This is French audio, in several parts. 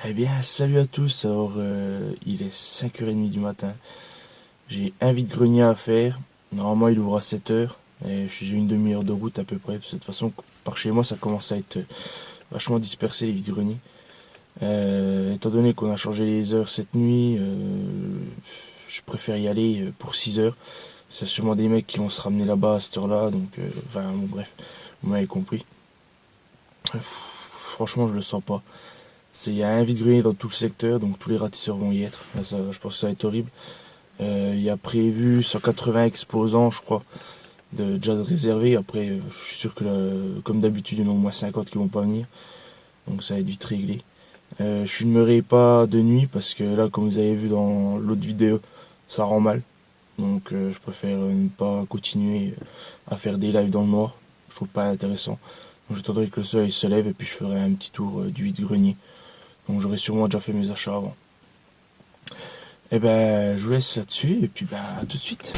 Eh bien, salut à tous. Alors, il est 5h30 du matin. J'ai un vide-grenier à faire. Normalement, il ouvre à 7h. Et j'ai une demi-heure de route à peu près. Parce que de toute façon, par chez moi, ça commence à être vachement dispersé les vide-greniers. Étant donné qu'on a changé les heures cette nuit, je préfère y aller pour 6h. C'est sûrement des mecs qui vont se ramener là-bas à cette heure-là. Donc, enfin, bon, bref, vous m'avez compris. Franchement, je le sens pas. Il y a un vide-grenier dans tout le secteur, donc tous les ratisseurs vont y être. Là, je pense que ça va être horrible. Il y a prévu 180 exposants, je crois, déjà de réservés. Après, je suis sûr que comme d'habitude, il y en a au moins 50 qui vont pas venir. Donc ça va être vite réglé. Je filmerai pas de nuit parce que là, comme vous avez vu dans l'autre vidéo, ça rend mal. Donc je préfère ne pas continuer à faire des lives dans le noir. Je trouve pas intéressant. Donc j'attendrai que le soleil se lève et puis je ferai un petit tour du vide-grenier. Donc j'aurai sûrement déjà fait mes achats avant. Et ben je vous laisse là-dessus et puis ben à tout de suite.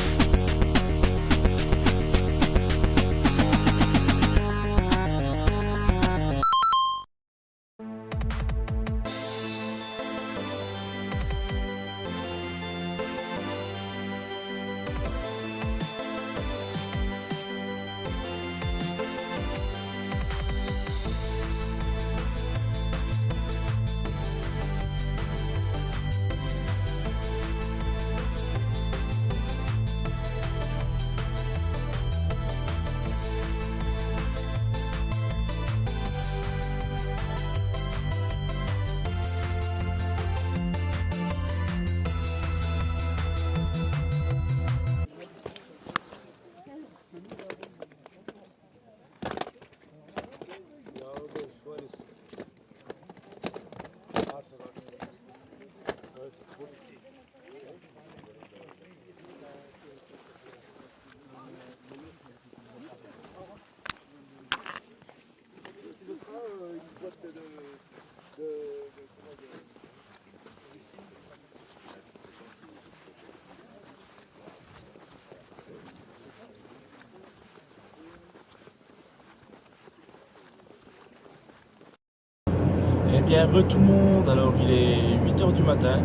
Eh bien, tout le monde, alors il est 8h du matin,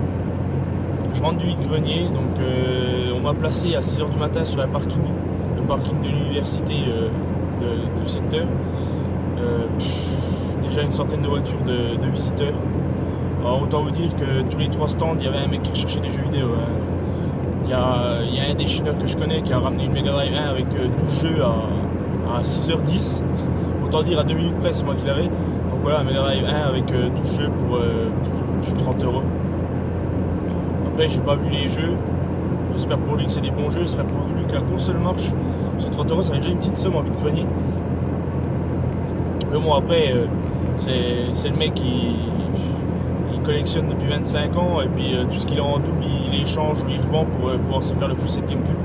je rentre du vide-grenier, donc on m'a placé à 6h du matin sur un parking, le parking de l'université du secteur. Déjà une centaine de voitures de visiteurs. Alors autant vous dire que tous les 3 stands, il y avait un mec qui recherchait des jeux vidéo, hein. Il y a un des chineurs que je connais qui a ramené une Mega Drive 1 avec 12 jeux à 6h10. Autant dire à 2 minutes près, c'est moi qui l'avais. Donc voilà, un Mega Drive 1 avec 12 jeux pour plus de 30 euros. Après, j'ai pas vu les jeux. J'espère pour lui que c'est des bons jeux. J'espère pour lui que la console marche. Sur 30 euros, ça fait déjà une petite somme en vide-grenier. Mais bon, après, c'est le mec qui il collectionne depuis 25 ans. Et puis tout ce qu'il a en double, il échange ou il revend pour pouvoir se faire le full set GameCube.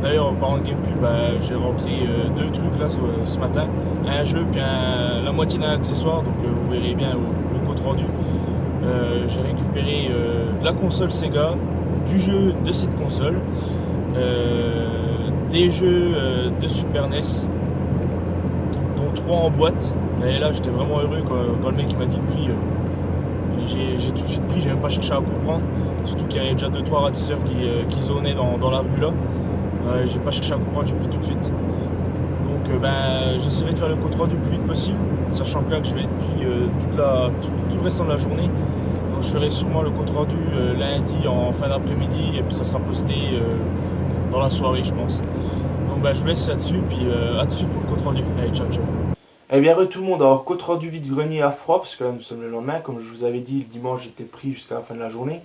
D'ailleurs, en parlant de GameCube, j'ai rentré 2 trucs là ce matin. Un jeu, puis la moitié d'un accessoire, donc vous verrez bien au compte rendu. J'ai récupéré de la console Sega, du jeu de cette console, des jeux de Super NES, dont 3 en boîte. Et là, j'étais vraiment heureux quand le mec m'a dit le prix. J'ai tout de suite pris, j'ai même pas cherché à comprendre. Surtout qu'il y avait déjà 2-3 ratisseurs qui zonaient dans la rue là. J'ai pas cherché à comprendre, j'ai pris tout de suite. Donc j'essaierai de faire le compte rendu le plus vite possible, sachant que là que je vais être pris tout le restant de la journée. Donc je ferai sûrement le compte rendu lundi en fin d'après-midi et puis ça sera posté dans la soirée je pense. Donc je vous laisse là-dessus, puis à tout de suite pour le compte rendu. Allez, ciao ciao. Eh bien, tout le monde, alors compte rendu vide-grenier à froid, parce que là nous sommes le lendemain, comme je vous avais dit, le dimanche j'étais pris jusqu'à la fin de la journée.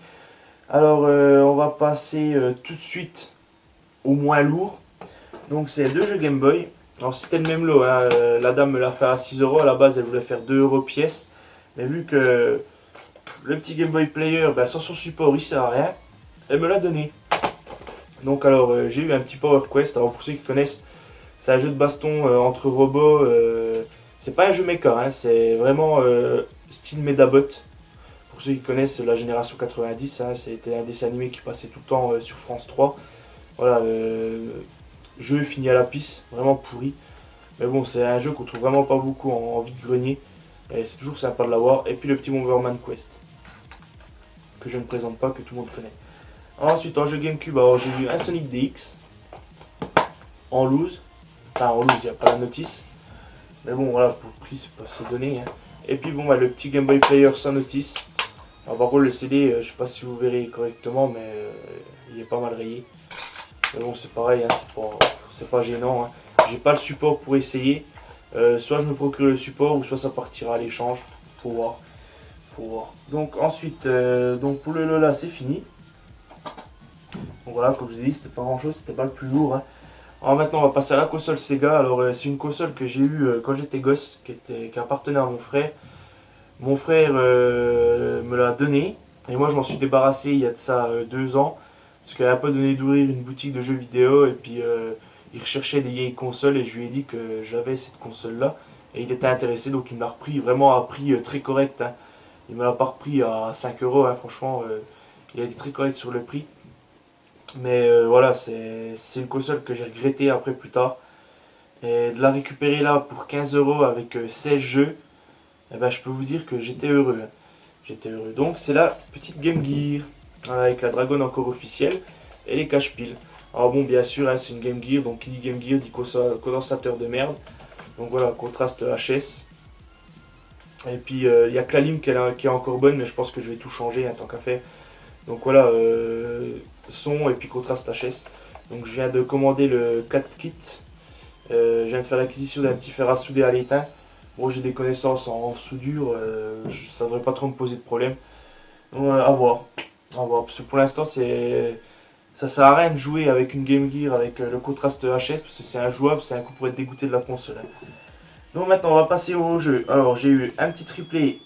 Alors on va passer tout de suite au moins lourd. Donc c'est 2 jeux Game Boy. Alors c'était le même lot, hein. La dame me l'a fait à 6 euros. À la base elle voulait faire 2 euros pièce. Mais vu que le petit Game Boy Player, sans son support il sert à rien, elle me l'a donné. Donc alors j'ai eu un petit Power Quest. Alors pour ceux qui connaissent, c'est un jeu de baston entre robots. C'est pas un jeu mecha, hein, c'est vraiment style Medabot. Pour ceux qui connaissent la génération 90, hein, c'était un dessin animé qui passait tout le temps sur France 3. Voilà, jeu fini à la pisse, vraiment pourri. Mais bon, c'est un jeu qu'on trouve vraiment pas beaucoup en vide-grenier. Et c'est toujours sympa de l'avoir. Et puis le petit Bomberman Quest, que je ne présente pas, que tout le monde connaît. Ensuite, en jeu GameCube, alors j'ai eu un Sonic DX en loose. Enfin, en loose, il n'y a pas la notice. Mais bon, voilà, pour le prix, c'est donné. Hein. Et puis, bon, bah, le petit Game Boy Player sans notice. Alors, par contre, le CD, je sais pas si vous verrez correctement, mais il est pas mal rayé. Mais bon, c'est pareil, hein, c'est pas gênant. Hein. J'ai pas le support pour essayer. Soit je me procure le support, ou soit ça partira à l'échange. Faut voir. Faut voir. Donc, ensuite, donc pour le Lola, c'est fini. Donc voilà, comme je vous ai dit, c'était pas grand chose, c'était pas le plus lourd. Hein. Alors maintenant, on va passer à la console Sega. Alors, c'est une console que j'ai eue quand j'étais gosse, qui appartenait à mon frère. Mon frère me l'a donnée, et moi je m'en suis débarrassé il y a de ça 2 ans, parce qu'elle n'a pas donné d'ouvrir une boutique de jeux vidéo, et puis il recherchait des vieilles consoles, et je lui ai dit que j'avais cette console-là, et il était intéressé, donc il me l'a repris vraiment à prix très correct. Hein. Il me l'a pas repris à 5 euros, hein, franchement, il a été très correct sur le prix. Mais voilà, c'est une console que j'ai regretté après plus tard. Et de la récupérer là pour 15 euros avec 16 jeux, eh ben, je peux vous dire que j'étais heureux. Hein. J'étais heureux. Donc c'est la petite Game Gear, voilà, avec la Dragon encore officielle et les cache-piles. Alors bon, bien sûr, hein, c'est une Game Gear, donc qui dit Game Gear dit condensateur de merde. Donc voilà, contraste HS. Et puis il y a que la lime qui est encore bonne, mais je pense que je vais tout changer, hein, tant qu'à faire. Donc voilà, son et puis contraste HS. Donc je viens de commander le 4 kit. Je viens de faire l'acquisition d'un petit fer à souder à l'étain. Bon, j'ai des connaissances en soudure, ça devrait pas trop me poser de problème. Donc, à voir. Parce que pour l'instant, ça sert à rien de jouer avec une Game Gear avec le contraste HS, parce que c'est injouable, c'est un coup pour être dégoûté de la console. Hein. Donc maintenant, on va passer au jeu. Alors, j'ai eu un petit triplé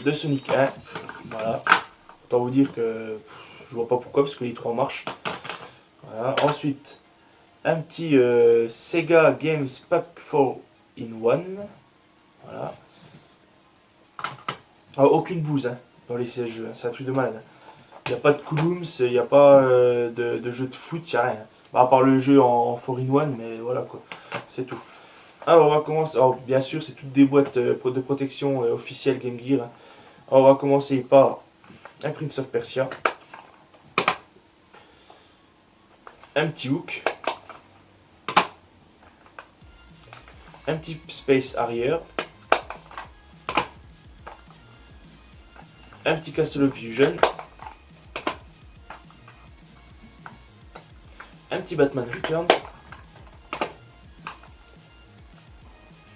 de Sonic 1. Voilà. Autant vous dire que je vois pas pourquoi, parce que les 3 marchent. Voilà. Ensuite, un petit Sega Games Pack 4 in 1. Voilà. Alors, aucune bouse hein, dans les 16 jeux, hein, c'est un truc de malade. Il n'y a pas de Coolooms, il n'y a pas de jeu de foot, il n'y a rien. Bah, à part le jeu en 4-in-1, mais voilà quoi, c'est tout. Alors on va commencer, alors, bien sûr c'est toutes des boîtes de protection officielles Game Gear. Hein. Alors, on va commencer par un Prince of Persia, un petit Hook, un petit Space Harrier, un petit Castle of Fusion, un petit Batman Returns,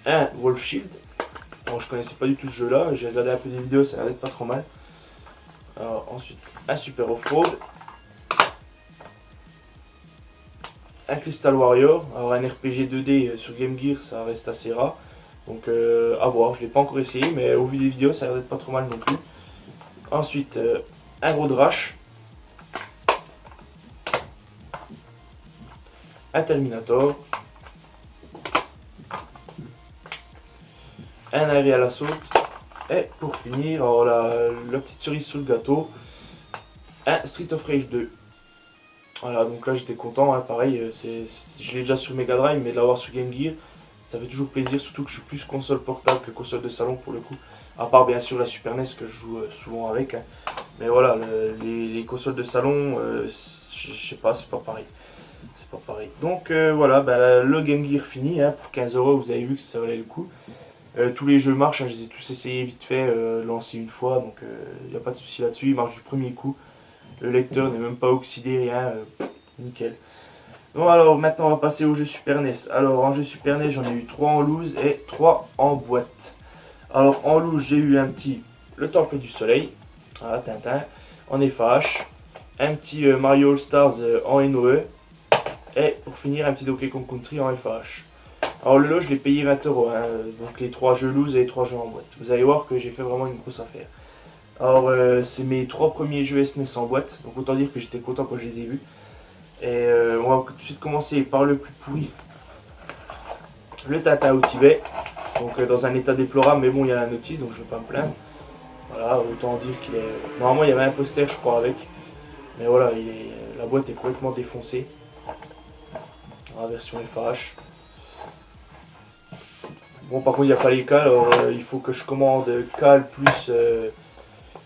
un Wolf Shield. Alors, je connaissais pas du tout ce jeu là, j'ai regardé un peu des vidéos, ça a l'air d'être pas trop mal. Alors, ensuite un Super Off-Road, un Crystal Warrior. Alors un RPG 2D sur Game Gear ça reste assez rare, donc à voir, je l'ai pas encore essayé, mais au vu des vidéos ça a l'air d'être pas trop mal non plus. Ensuite, un Road Rash, un Terminator, un Aerial Assault, et pour finir, alors la petite cerise sous le gâteau, un Street of Rage 2. Voilà, donc là j'étais content, hein, pareil, je l'ai déjà sur Mega Drive, mais de l'avoir sur Game Gear, ça fait toujours plaisir, surtout que je suis plus console portable que console de salon pour le coup. À part bien sûr la Super NES que je joue souvent avec. Hein. Mais voilà, les consoles de salon, je sais pas, c'est pas pareil. C'est pas pareil. Donc voilà, bah, le Game Gear fini, hein, pour 15 euros, vous avez vu que ça valait le coup. Tous les jeux marchent, hein, je les ai tous essayés vite fait, lancés une fois, donc il n'y a pas de souci là-dessus, il marche du premier coup. Le lecteur n'est même pas oxydé, rien, nickel. Bon alors maintenant on va passer au jeu Super NES. Alors en jeu Super NES j'en ai eu 3 en loose et 3 en boîte. Alors en loose j'ai eu un petit Le Temple du Soleil, voilà, Tintin, en FH, un petit Mario All Stars en NOE, et pour finir un petit Donkey Kong Country en FH. Alors le lot je l'ai payé 20 euros, hein, donc les 3 jeux loose et les 3 jeux en boîte. Vous allez voir que j'ai fait vraiment une grosse affaire. Alors c'est mes 3 premiers jeux SNES en boîte, donc autant dire que j'étais content quand je les ai vus. Et on va tout de suite commencer par le plus pourri, le Tintin au Tibet. Donc dans un état déplorable, mais bon il y a la notice donc je ne vais pas me plaindre. Voilà, autant dire qu'il est... Normalement il y avait un poster je crois avec. Mais voilà, la boîte est complètement défoncée. La version FH. Bon, par contre, il n'y a pas les cales, alors il faut que je commande cales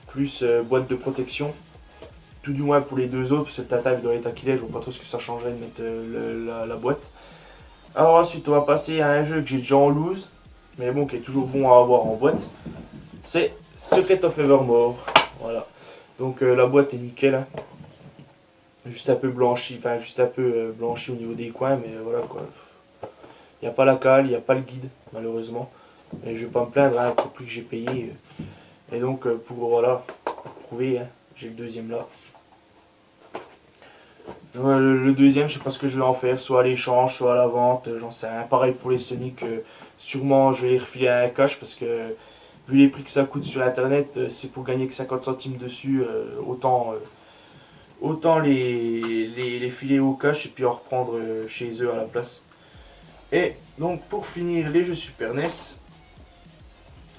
plus boîte de protection. Tout du moins pour les deux autres, parce que Tata il doit être aquilé, je vois pas trop ce que ça changerait de mettre la boîte. Alors ensuite, on va passer à un jeu que j'ai déjà en loose, mais bon, qui est toujours bon à avoir en boîte. C'est Secret of Evermore. Voilà. Donc la boîte est nickel. Hein. Juste un peu blanchi, enfin juste un peu blanchi au niveau des coins, mais voilà quoi. Il n'y a pas la cale, il n'y a pas le guide, malheureusement. Mais je vais pas me plaindre, hein, pour le prix que j'ai payé. Et donc pour voilà, pour prouver, hein, j'ai le deuxième là. Le deuxième, je sais pas ce que je vais en faire, soit à l'échange, soit à la vente, j'en sais rien. Pareil pour les Sonic, sûrement je vais les refiler à un cash parce que vu les prix que ça coûte sur internet, c'est pour gagner que 50 centimes dessus, autant les filer au cash et puis en reprendre chez eux à la place. Et donc pour finir les jeux Super NES,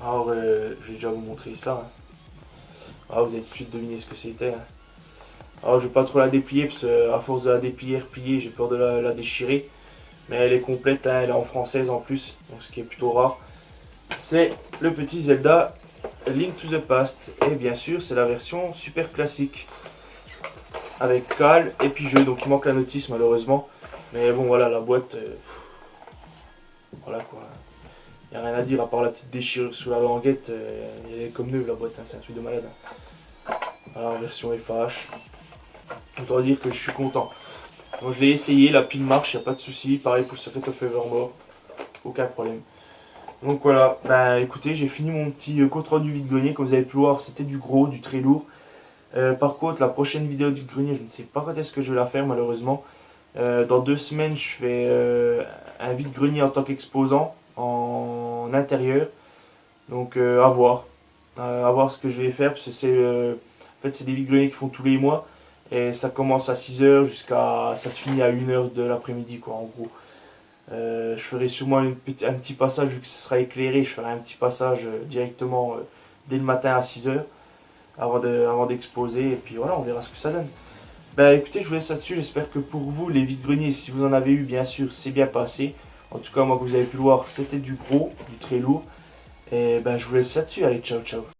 alors je vais déjà vous montrer ça. Hein. Ah, vous allez tout de suite deviner ce que c'était. Hein. Alors je vais pas trop la déplier parce qu'à force de la déplier, replier, j'ai peur de la déchirer. Mais elle est complète, hein, elle est en française en plus, donc ce qui est plutôt rare. C'est le petit Zelda Link to the Past. Et bien sûr c'est la version super classique. Avec cale et puis jeu, donc il manque la notice malheureusement. Mais bon voilà la boîte, voilà quoi. Il n'y a rien à dire à part la petite déchirure sous la languette, elle est comme neuve la boîte, hein, c'est un truc de malade. Hein. Alors version FH. Autant dire que je suis content. Donc je l'ai essayé, la pile marche, il n'y a pas de souci. Pareil pour Secret of Evermore, aucun problème. Donc voilà, bah écoutez, j'ai fini mon petit compte rendu vide-grenier. Comme vous avez pu voir, c'était du gros, du très lourd. Par contre, la prochaine vidéo du grenier, je ne sais pas quand est-ce que je vais la faire malheureusement. Dans 2 semaines, je fais un vide-grenier en tant qu'exposant en intérieur. Donc à voir. À voir ce que je vais faire parce que c'est en fait, c'est des vide-greniers qui font tous les mois. Et ça commence à 6h jusqu'à. Ça se finit à 1h de l'après-midi, quoi, en gros. Je ferai sûrement un petit passage, vu que ce sera éclairé, je ferai un petit passage directement dès le matin à 6h avant d'exposer. Et puis voilà, on verra ce que ça donne. Bah écoutez, je vous laisse là-dessus. J'espère que pour vous, les vides-greniers, si vous en avez eu, bien sûr, c'est bien passé. En tout cas, moi, que vous avez pu le voir, c'était du gros, du très lourd. Et ben, je vous laisse là-dessus. Allez, ciao, ciao.